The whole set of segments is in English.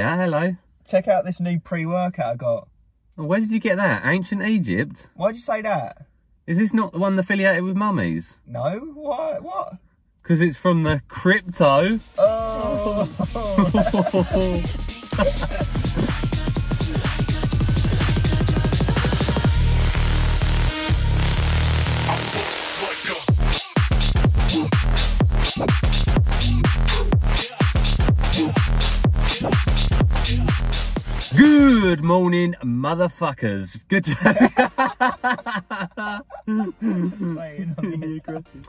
Hiya, hello. Check out this new pre-workout I got. Oh, where did you get that? Ancient Egypt? Why'd you say that? Is this not the one affiliated with mummies? No? What? Because it's from the crypto. Oh! Good morning, motherfuckers. Good to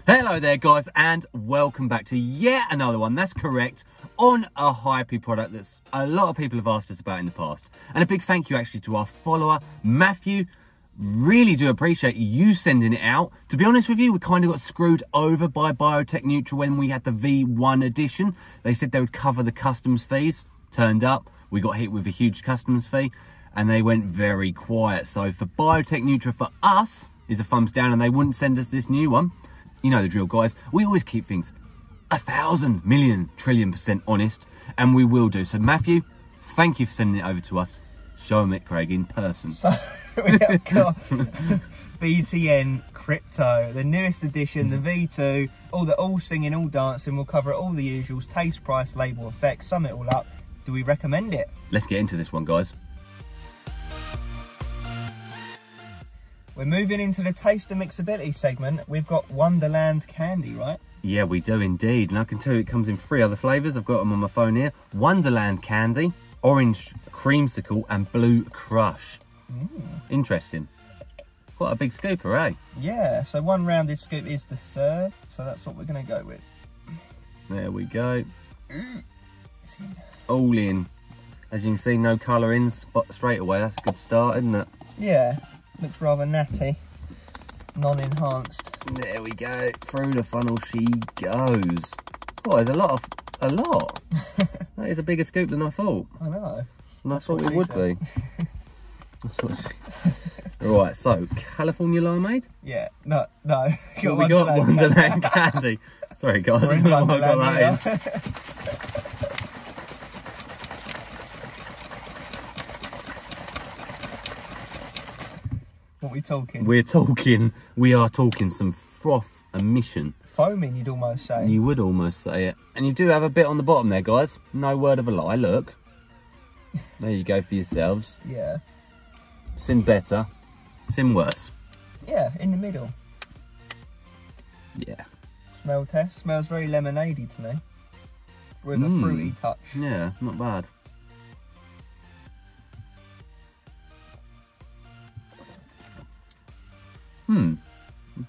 Hello there, guys, and welcome back to yet another one. That's correct, on a hypey product that's a lot of people have asked us about in the past. And a big thank you actually to our follower, Matthew. Really do appreciate you sending it out. To be honest with you, we kind of got screwed over by Biotech Nutra when we had the V1 edition. They said they would cover the customs fees. Turned up, we got hit with a huge customs fee and they went very quiet. So for Biotech Nutra, for us, is a thumbs down, and they wouldn't send us this new one. You know the drill, guys. We always keep things 1,000 million trillion % honest, and we will do. So Matthew, thank you for sending it over to us. Show them it, Craig, in person. So we have got BTN Crypto, the newest edition, the V2, all singing, all dancing. We'll cover all the usuals, taste, price, label, effects, sum it all up. Do we recommend it? Let's get into this one, guys. We're moving into the taste and mixability segment. We've got Wonderland candy, right? Yeah, we do indeed. And I can tell you it comes in 3 other flavours. I've got them on my phone here. Wonderland candy, orange creamsicle, and blue crush. Interesting. Quite a big scooper, eh? Yeah, so one rounded scoop is the serve, so that's what we're going to go with. There we go. All in. As you can see, no colouring straight away. That's a good start, isn't it? Yeah, looks rather natty, non-enhanced. There we go. Through the funnel she goes. Oh, there's a lot. That is a bigger scoop than I thought. I know. And I thought it would be. That's what Right, so California limeade? Yeah, no. Well, we got Wonderland candy. Sorry guys, I don't know why I got that in. What are we talking? We are talking some froth emission. Foaming, you'd almost say. You would almost say it. And you do have a bit on the bottom there, guys. No word of a lie, look. There you go for yourselves. Yeah. Sin better, sin worse. Yeah, in the middle. Yeah. Smell test. Smells very lemonade-y to me. With a fruity touch. Yeah, not bad.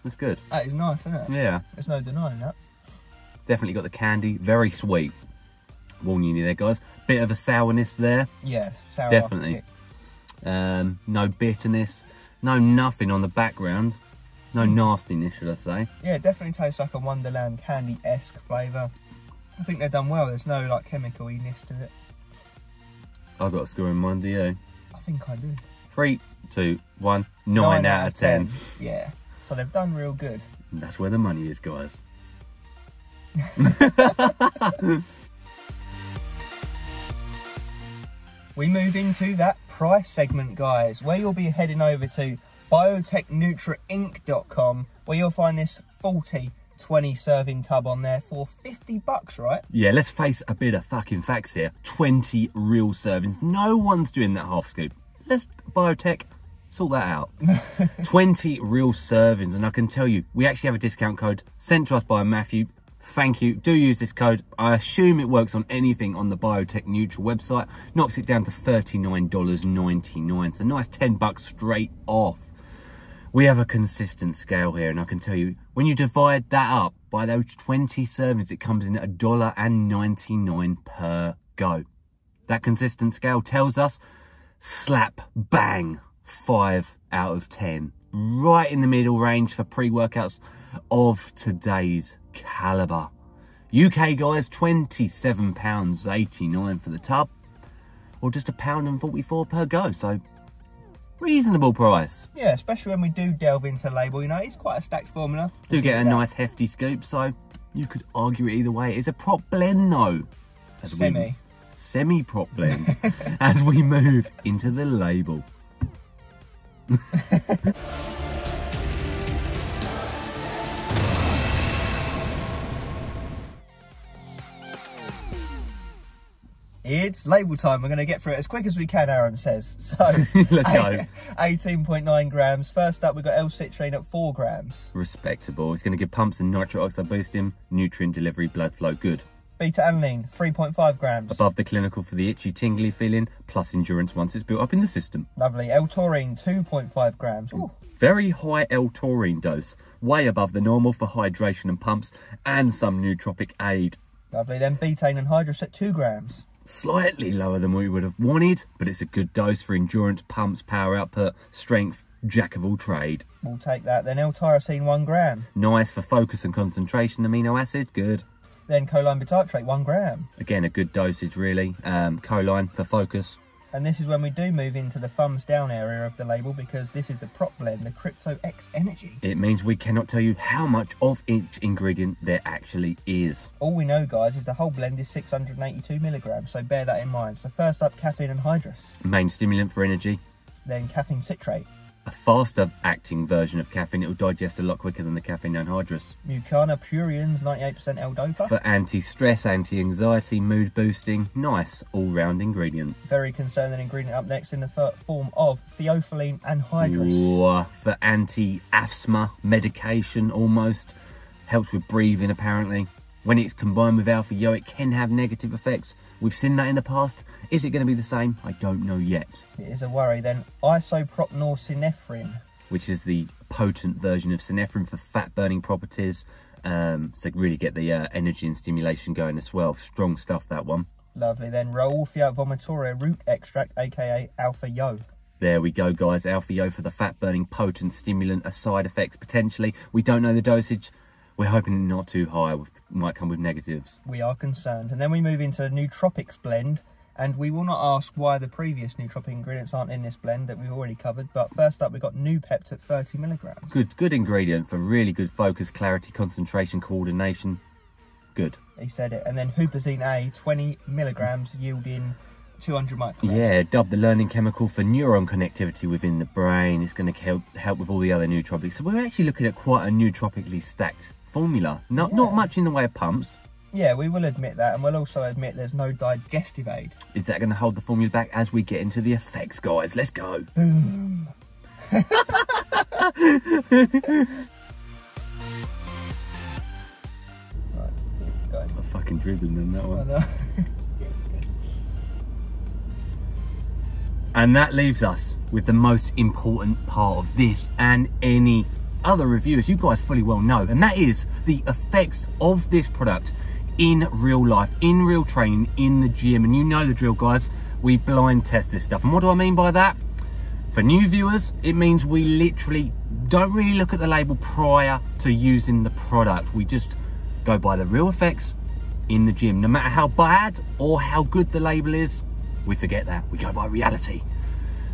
That's good. That is nice, isn't it? Yeah. There's no denying that. Definitely got the candy. Very sweet. Warning you there, guys. Bit of a sourness there. Yeah, sour. Definitely. No bitterness. No nothing on the background. No nastiness, should I say. Yeah, it definitely tastes like a Wonderland candy-esque flavour. I think they've done well. There's no like chemical-iness to it. I've got a score in mind, do you? I think I do. 3, 2, 1. 9 out of 10. Yeah. So they've done real good. And that's where the money is, guys. We move into that price segment, guys, where you'll be heading over to biotechnutrainc.com, where you'll find this 20 serving tub on there for $50, right? Yeah, let's face a bit of fucking facts here. 20 real servings. No one's doing that half scoop. Let's Biotech sort that out. 20 real servings, and I can tell you, we actually have a discount code sent to us by Matthew. Thank you. Do use this code. I assume it works on anything on the Biotech Nutra website. Knocks it down to $39.99. So nice $10 straight off. We have a consistent scale here, and I can tell you, when you divide that up by those 20 servings, it comes in at $1.99 per go. That consistent scale tells us slap bang 5 out of 10. Right in the middle range for pre-workouts of today's caliber. UK guys, £27.89 for the tub, or just £1.44 per go. So reasonable price. Yeah, especially when we do delve into label. You know, it's quite a stacked formula. Do get a nice hefty scoop, so you could argue it either way. It's a prop blend though. semi-prop blend as we move into the label. It's label time. We're going to get through it as quick as we can, Aaron says. So let's go. 18.9 grams. First up, we've got L-citrine at 4 grams. Respectable. It's going to give pumps and nitric oxide boosting, nutrient delivery, blood flow. Good. Beta-alanine, 3.5 grams. Above the clinical for the itchy, tingly feeling, plus endurance once it's built up in the system. Lovely. L-taurine, 2.5 grams. Ooh. Very high L-taurine dose. Way above the normal for hydration and pumps and some nootropic aid. Lovely. Then betaine anhydrous at 2 grams. Slightly lower than we would have wanted, but it's a good dose for endurance, pumps, power output, strength, jack of all trade. We'll take that. Then L-tyrosine, 1 gram. Nice for focus and concentration amino acid, good. Then choline bitartrate, 1 gram. Again, a good dosage really. Choline for focus. And this is when we do move into the thumbs down area of the label, because this is the prop blend, the Crypto X Energy. It means we cannot tell you how much of each ingredient there actually is. All we know, guys, is the whole blend is 682 milligrams, so bear that in mind. So first up, caffeine anhydrous. Main stimulant for energy. Then caffeine citrate. A faster acting version of caffeine. It will digest a lot quicker than the caffeine anhydrous. Mucana purines, 98% L-dopa. For anti-stress, anti-anxiety, mood boosting. Nice all-round ingredient. Very concerning ingredient up next in the form of theophylline anhydrous. Ooh, for anti-asthma medication almost. Helps with breathing apparently. When it's combined with alpha-yo, it can have negative effects. We've seen that in the past. Is it going to be the same? I don't know yet. It is a worry. Then isopropanolsinephrine, which is the potent version of synephrine for fat-burning properties. So really get the energy and stimulation going as well. Strong stuff, that one. Lovely. Then Rauwolfia vomitoria root extract, aka alpha-yo. There we go, guys. Alpha-yo for the fat-burning potent stimulant. A side effects potentially. We don't know the dosage. We're hoping not too high. Might come with negatives. We are concerned. And then we move into the nootropics blend, and we will not ask why the previous nootropic ingredients aren't in this blend that we've already covered. But first up, we've got Noopept at 30 milligrams. Good ingredient for really good focus, clarity, concentration, coordination. Good. He said it. And then Huperzine A, 20 milligrams, yielding 200 micrograms. Yeah, dubbed the learning chemical for neuron connectivity within the brain. It's going to help with all the other nootropics. So we're actually looking at quite a nootropically stacked formula. Not much in the way of pumps. Yeah, we will admit that, and we'll also admit there's no digestive aid. Is that going to hold the formula back as we get into the effects, guys? Let's go. Boom. Right, go. I was fucking dribbling on that one. I know. And that leaves us with the most important part of this and any other reviews you guys fully well know, and that is the effects of this product in real life, in real training, in the gym. And you know the drill, guys. We blind test this stuff. And what do I mean by that? For new viewers, it means we literally don't really look at the label prior to using the product. We just go by the real effects in the gym. No matter how bad or how good the label is, we forget that. We go by reality.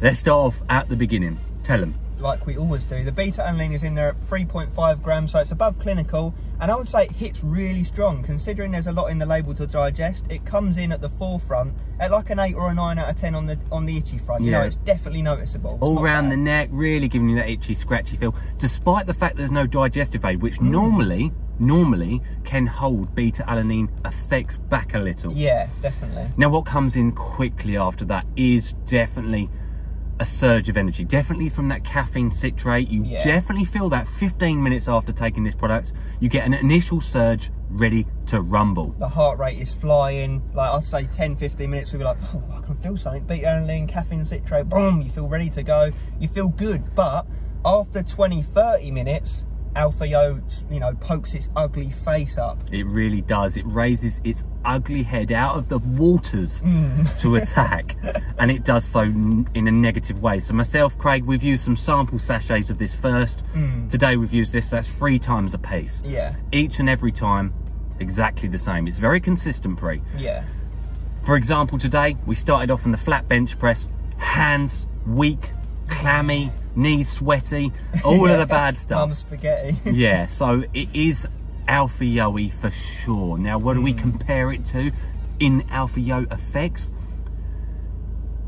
Let's start off at the beginning. Tell them. Like we always do, the beta-alanine is in there at 3.5 grams, so it's above clinical, and I would say it hits really strong. Considering there's a lot in the label to digest, it comes in at the forefront at like an 8 or a 9 out of 10 on the itchy front. You know, it's definitely noticeable. All round the neck, really giving you that itchy, scratchy feel, despite the fact there's no digestive aid, which normally can hold beta-alanine effects back a little. Yeah, definitely. Now what comes in quickly after that is definitely a surge of energy, definitely from that caffeine citrate. You definitely feel that 15 minutes after taking this product, you get an initial surge ready to rumble. The heart rate is flying. Like I'd say 10-15 minutes we'll be like, oh, I can feel something. Beta-alanine, caffeine citrate, boom, you feel ready to go, you feel good. But after 20-30 minutes, alpha-yo, you know, pokes its ugly face up. It really does. It raises its ugly head out of the waters to attack, and it does so in a negative way. So myself, Craig, we've used some sample sachets of this first. Today we've used this, that's 3 times a piece. Yeah. Each and every time, exactly the same. It's very consistent, Pre. Yeah. For example, today we started off on the flat bench press, hands weak, clammy, knees sweaty, all of the bad stuff. Mum spaghetti. Yeah, so it is alpha-yo-y for sure. Now, what do we compare it to? in Alpha Yo effects.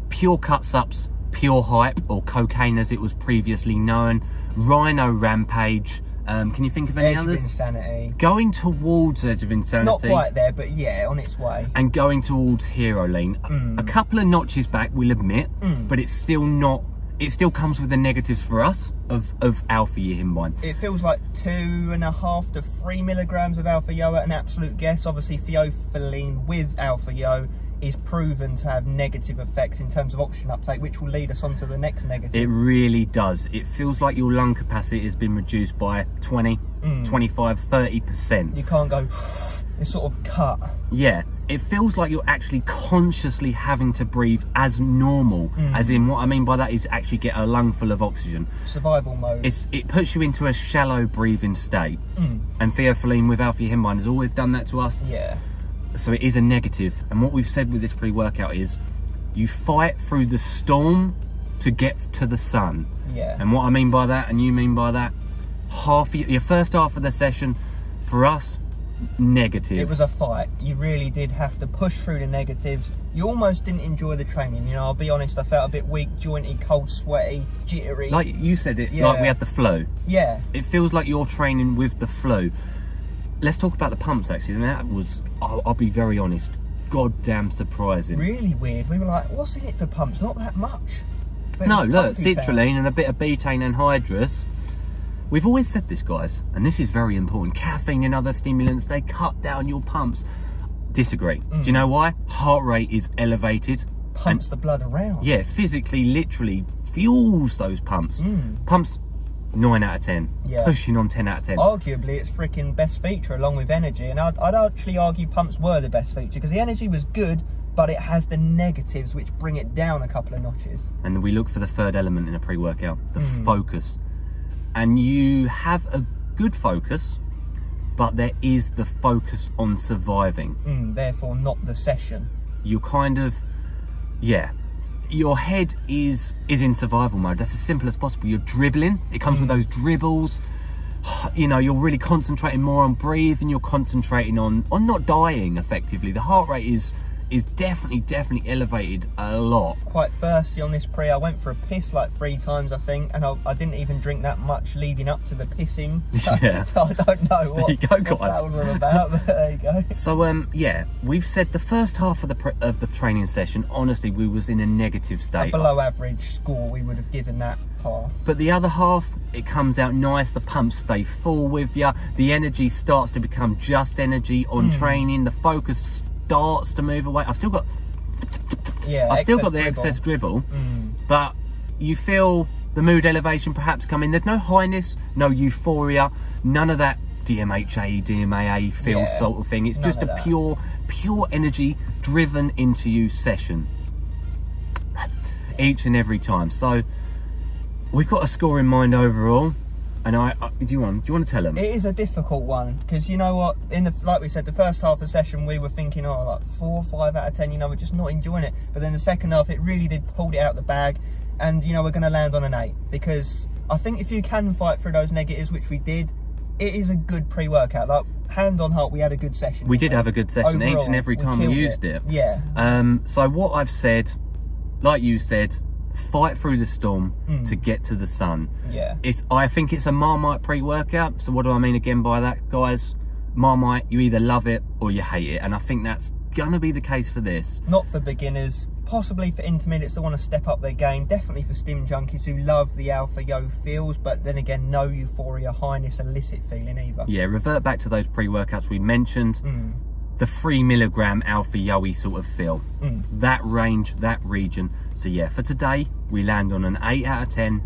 Pure Cut-Ups, Pure Hype, or Cocaine as it was previously known. Rhino Rampage. Can you think of any others? Edge of Insanity. Going towards Edge of Insanity. Not quite there, but yeah, on its way. And going towards Hero Lean. A couple of notches back, we'll admit, but it's still not. It still comes with the negatives for us of Alpha Yo Himbine. It feels like 2.5 to 3 milligrams of Alpha Yo at an absolute guess. Obviously, theophylline with Alpha Yo is proven to have negative effects in terms of oxygen uptake, which will lead us on to the next negative. It really does. It feels like your lung capacity has been reduced by 20, 25, 30%. You can't go, it's sort of cut. Yeah, it feels like you're actually consciously having to breathe as normal, as in what I mean by that is actually get a lung full of oxygen. Survival mode. It puts you into a shallow breathing state. And theophylline with Alpha Yo Himbine has always done that to us. Yeah. So it is a negative. And what we've said with this pre-workout is you fight through the storm to get to the sun. Yeah. And what I mean by that, and you mean by that, your first half of the session, for us, negative. It was a fight. You really did have to push through the negatives. You almost didn't enjoy the training. You know, I'll be honest, I felt a bit weak, jointy, cold, sweaty, jittery. Like you said it, like we had the flow. Yeah. It feels like you're training with the flow. Let's talk about the pumps actually, and that was, I'll be very honest, goddamn surprising. Really weird. We were like, what's in it for pumps? Not that much. But no, look, citrulline and a bit of betaine anhydrous. We've always said this, guys, and this is very important. Caffeine and other stimulants, they cut down your pumps. Disagree. Do you know why? Heart rate is elevated. Pumps the blood around. Yeah, physically, literally fuels those pumps. Pumps, 9 out of 10. Yeah. Pushing on 10 out of 10. Arguably, it's freaking best feature along with energy. And I'd actually argue pumps were the best feature because the energy was good, but it has the negatives which bring it down a couple of notches. And then we look for the third element in a pre-workout, the focus. And you have a good focus, but there is the focus on surviving. Therefore, not the session. You're kind of, yeah, your head is in survival mode. That's as simple as possible. You're dribbling. It comes with those dribbles. You know, you're really concentrating more on breathing. You're concentrating on not dying effectively. The heart rate is definitely elevated a lot. Quite thirsty on this pre. I went for a piss like 3 times, I think, and I didn't even drink that much leading up to the pissing. So, so I don't know what that was all about, but there you go. So yeah, we've said the first half of the training session, honestly, we was in a negative state. A below average score, we would have given that half. But the other half, it comes out nice. The pumps stay full with you. The energy starts to become just energy on training. The focus starts to move away. I've still got the excess dribble, but you feel the mood elevation perhaps coming. There's no highness, no euphoria, none of that DMHA, DMAA feel sort of thing. It's just a pure energy driven into you session each and every time. So we've got a score in mind overall. And do you want to tell them? It is a difficult one because you know what, like we said, the first half of the session we were thinking, oh, like 4 or 5 out of 10, you know, we're just not enjoying it. But then the second half, it really did pull it out the bag, and you know, we're going to land on an 8 because I think if you can fight through those negatives, which we did, it is a good pre-workout. Like, hand on heart, we had a good session. We did have a good session overall, each and every time we used it. Yeah. So what I've said, like you said, fight through the storm to get to the sun. Yeah. I think it's a Marmite pre-workout. So what do I mean again by that, guys? Marmite, you either love it or you hate it. And I think that's gonna be the case for this. Not for beginners, possibly for intermediates that want to step up their game, definitely for stim junkies who love the Alpha Yo feels, but then again, no euphoria, highness, illicit feeling either. Yeah, revert back to those pre-workouts we mentioned. The 3 milligram Alpha Yo-y sort of feel. That range, that region. So yeah, for today, we land on an 8 out of 10.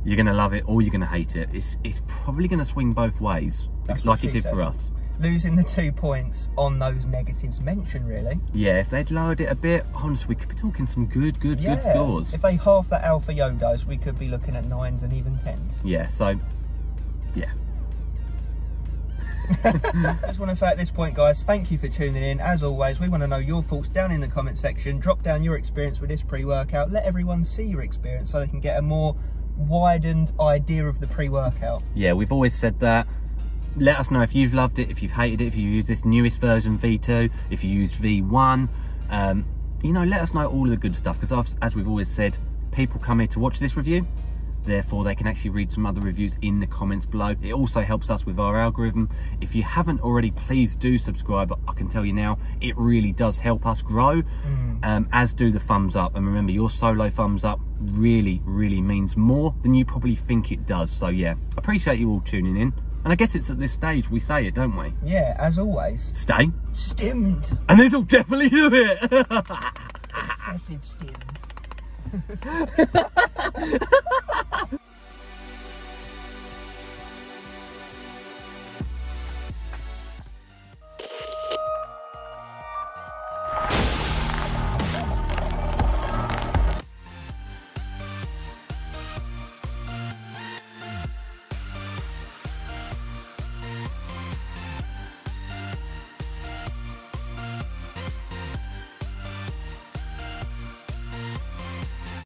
You're gonna love it or you're gonna hate it. It's probably gonna swing both ways, like it did for us. Losing the 2 points on those negatives mentioned, really. Yeah, if they'd lowered it a bit, honestly, we could be talking some good scores. If they half that Alpha Yo dose, we could be looking at 9s and even 10s. Yeah, so, yeah. I just want to say at this point, guys, thank you for tuning in. As always, we want to know your thoughts down in the comment section. Drop down your experience with this pre-workout. Let everyone see your experience so they can get a more widened idea of the pre-workout. Yeah, we've always said that. let us know if you've loved it, if you've hated it, if you use this newest version V2, if you used V1. You know, let us know all of the good stuff, because as we've always said, people come here to watch this review, therefore they can actually read some other reviews in the comments below. It also helps us with our algorithm. If you haven't already, please do subscribe. I can tell you now, it really does help us grow, as do the thumbs up. And remember, your solo thumbs up really means more than you probably think it does. So yeah, appreciate you all tuning in. And I guess it's at this stage we say it, don't we? Yeah, as always. Stay stimmed. And this will definitely do it. Excessive stim.